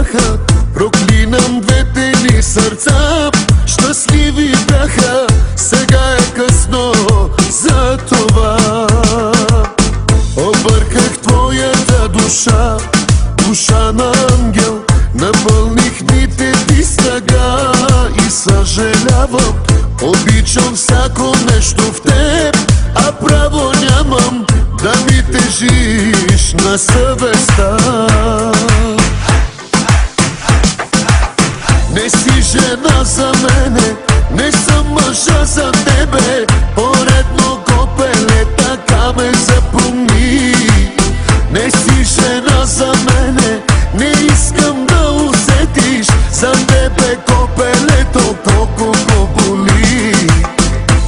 бяха, проклинам двете ни сърца. Щастливи бяха, сега е късно за това. Обърках твоята душа, душа на ангел. Напълних дните ти с тъга и съжалявам. Обичам всяко нещо в теб, а право нямам да ми тежиш на съвестта. Не си жена за мене, не съм мъжа за тебе. Поредно копеле, така ме запомни. Не си жена за мене, не искам да усетиш за тебе копелето колко го боли.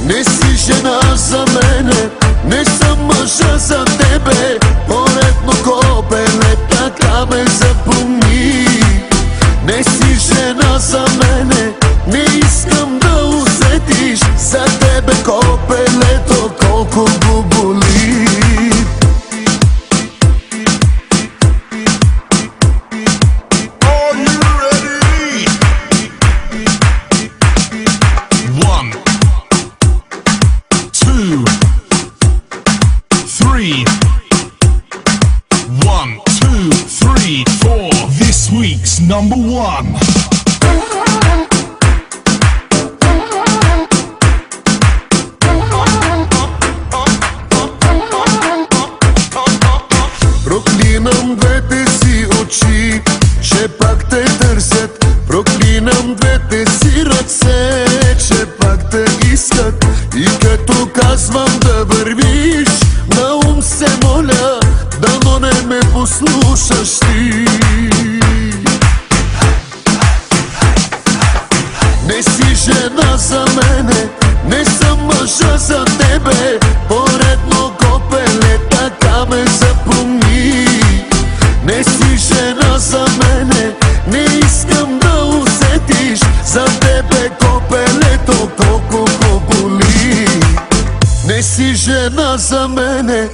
Не си жена за мене, не съм мъжа за тебе. Поредно копеле, така ме запомни. Не си жена за мене, не искам да усетиш за тебе копелето колко го боли. This week's number one. Проклинам двете си очи, че пак те търсят. Проклинам двете си ръце, че пак те искат. И като казвам да вървиш, на ум се моля, дано не ме послушаш ти. Не си жена за мене, не съм мъжа за тебе. Поредно копеле, така ме запомни. Не си жена за мене, не искам да усетиш за тебе копелето колко го боли. Не си жена за мене.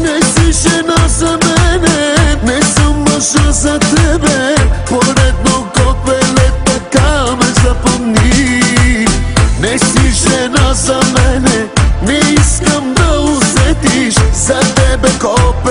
Не си жена за мене, не съм мъжа за тебе. Поредно копеле, така ме запомни. Не си жена за мене, не искам да усетиш за тебе копеле.